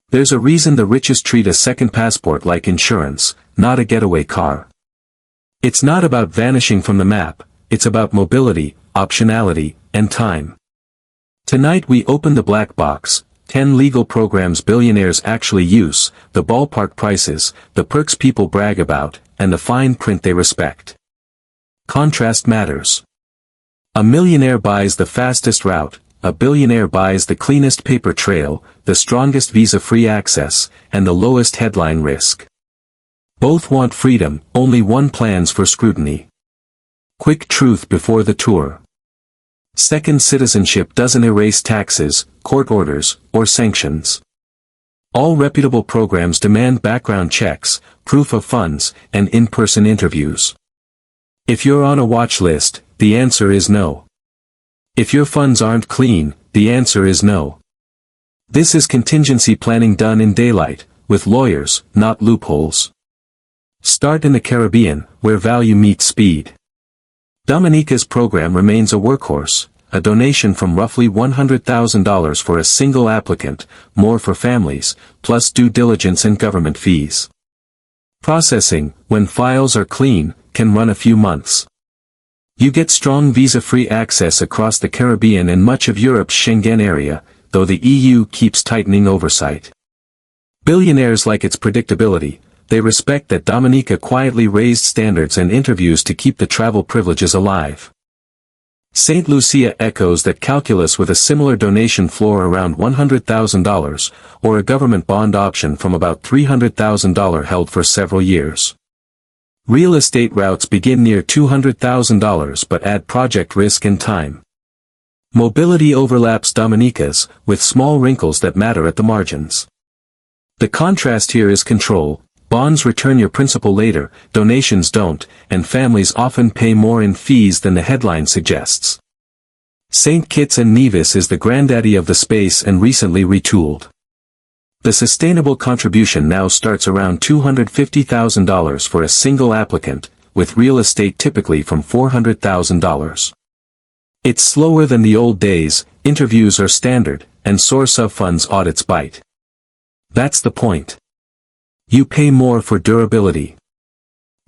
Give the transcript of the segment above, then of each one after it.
There's a reason the richest treat a second passport like insurance, not a getaway car. It's not about vanishing from the map, it's about mobility, optionality, and time. Tonight we open the black box, 10 legal programs billionaires actually use, the ballpark prices, the perks people brag about, and the fine print they respect. Contrast matters. A millionaire buys the fastest route, a billionaire buys the cleanest paper trail, the strongest visa-free access, and the lowest headline risk. Both want freedom, only one plans for scrutiny. Quick truth before the tour. Second citizenship doesn't erase taxes, court orders, or sanctions. All reputable programs demand background checks, proof of funds, and in-person interviews. If you're on a watch list, the answer is no. If your funds aren't clean, the answer is no. This is contingency planning done in daylight, with lawyers, not loopholes. Start in the Caribbean, where value meets speed. Dominica's program remains a workhorse, a donation from roughly $100,000 for a single applicant, more for families, plus due diligence and government fees. Processing, when files are clean, can run a few months. You get strong visa-free access across the Caribbean and much of Europe's Schengen area, though the EU keeps tightening oversight. Billionaires like its predictability. They respect that Dominica quietly raised standards and interviews to keep the travel privileges alive. St. Lucia echoes that calculus with a similar donation floor around $100,000, or a government bond option from about $300,000 held for several years. Real estate routes begin near $200,000 but add project risk and time. Mobility overlaps Dominica's, with small wrinkles that matter at the margins. The contrast here is control. Bonds return your principal later, donations don't, and families often pay more in fees than the headline suggests. St. Kitts Nevis is the granddaddy of the space and recently retooled. The sustainable contribution now starts around $250,000 for a single applicant, with real estate typically from $400,000. It's slower than the old days, interviews are standard, and source of funds audits bite. That's the point. You pay more for durability.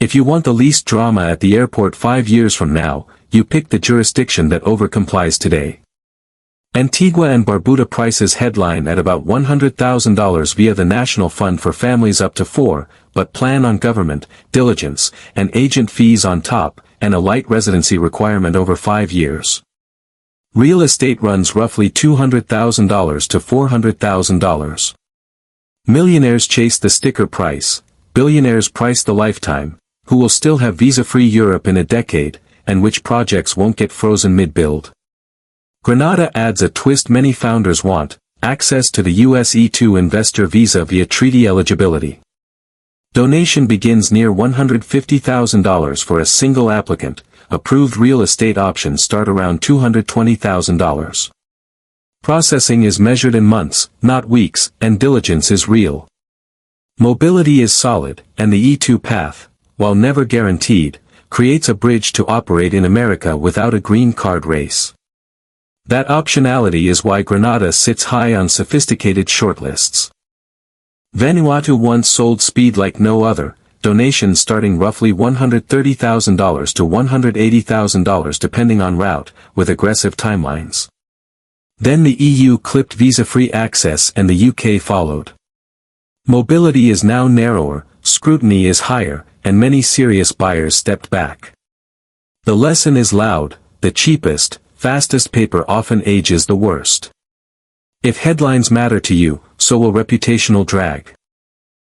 If you want the least drama at the airport 5 years from now, you pick the jurisdiction that overcomplies today. Antigua and Barbuda prices headline at about $100,000 via the National Fund for families up to 4, but plan on government, diligence, and agent fees on top, and a light residency requirement over 5 years. Real estate runs roughly $200,000 to $400,000. Millionaires chase the sticker price, billionaires price the lifetime, who will still have visa-free Europe in a decade, and which projects won't get frozen mid-build. Grenada adds a twist many founders want, access to the US E2 investor visa via treaty eligibility. Donation begins near $150,000 for a single applicant, approved real estate options start around $220,000. Processing is measured in months, not weeks, and diligence is real. Mobility is solid, and the E2 path, while never guaranteed, creates a bridge to operate in America without a green card race. That optionality is why Grenada sits high on sophisticated shortlists. Vanuatu once sold speed like no other, donations starting roughly $130,000 to $180,000 depending on route, with aggressive timelines. Then the EU clipped visa-free access and the UK followed. Mobility is now narrower, scrutiny is higher, and many serious buyers stepped back. The lesson is loud: the cheapest, fastest paper often ages the worst. If headlines matter to you, so will reputational drag.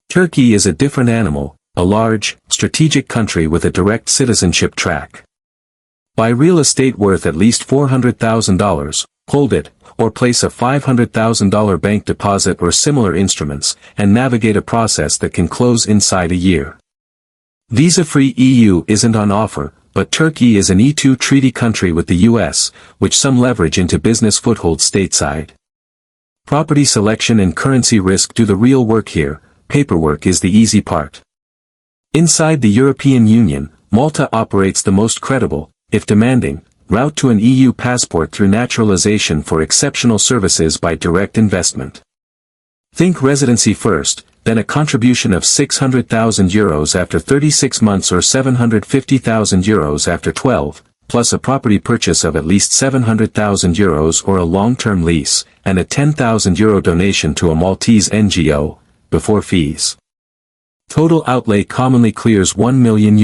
Turkey is a different animal, a large, strategic country with a direct citizenship track. Buy real estate worth at least $400,000, hold it, or place a $500,000 bank deposit or similar instruments, and navigate a process that can close inside a year. Visa-free EU isn't on offer, but Turkey is an E2 treaty country with the US, which some leverage into business foothold stateside. Property selection and currency risk do the real work here, paperwork is the easy part. Inside the European Union, Malta operates the most credible, if demanding, route to an EU passport through naturalization for exceptional services by direct investment. Think residency first, then a contribution of €600,000 after 36 months or €750,000 after 12, plus a property purchase of at least €700,000 or a long-term lease, and a €10,000 donation to a Maltese NGO, before fees. Total outlay commonly clears €1 million.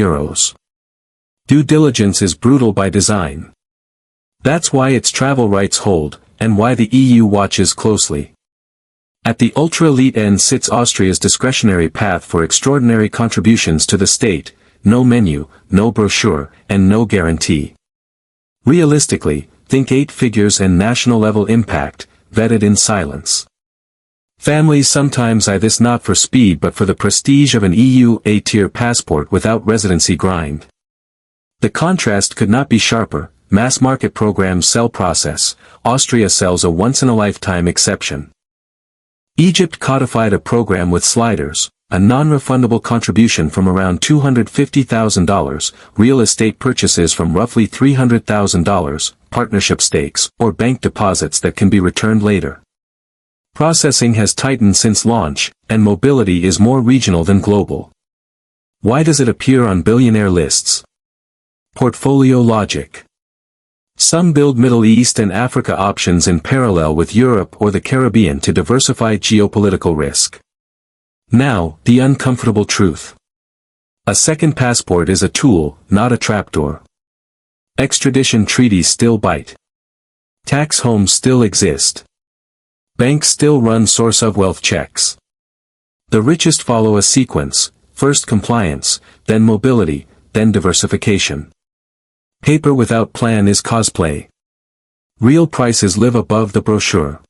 Due diligence is brutal by design. That's why its travel rights hold, and why the EU watches closely. At the ultra-elite end sits Austria's discretionary path for extraordinary contributions to the state, no menu, no brochure, and no guarantee. Realistically, think 8 figures and national-level impact, vetted in silence. Families sometimes eye this not for speed but for the prestige of an EU A-tier passport without residency grind. The contrast could not be sharper. Mass-market programs sell process, Austria sells a once-in-a-lifetime exception. Egypt codified a program with sliders, a non-refundable contribution from around $250,000, real estate purchases from roughly $300,000, partnership stakes, or bank deposits that can be returned later. Processing has tightened since launch, and mobility is more regional than global. Why does it appear on billionaire lists? Portfolio logic. Some build Middle East and Africa options in parallel with Europe or the Caribbean to diversify geopolitical risk. Now, the uncomfortable truth. A second passport is a tool, not a trapdoor. Extradition treaties still bite. Tax homes still exist. Banks still run source of wealth checks. The richest follow a sequence, first compliance, then mobility, then diversification. Paper without plan is cosplay. Real prices live above the brochure.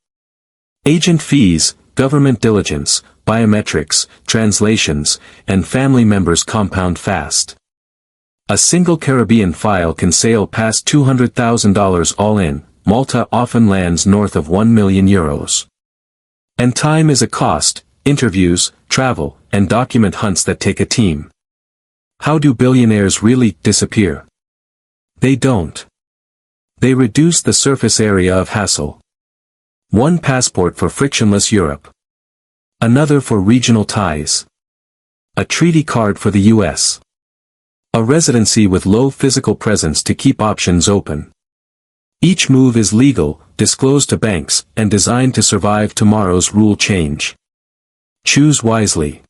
Agent fees, government diligence, biometrics, translations, and family members compound fast. A single Caribbean file can sail past $200,000 all in. Malta often lands north of €1 million. And time is a cost, interviews, travel, and document hunts that take a team. How do billionaires really disappear? They don't. They reduce the surface area of hassle. One passport for frictionless Europe. Another for regional ties. A treaty card for the US. A residency with low physical presence to keep options open. Each move is legal, disclosed to banks, and designed to survive tomorrow's rule change. Choose wisely.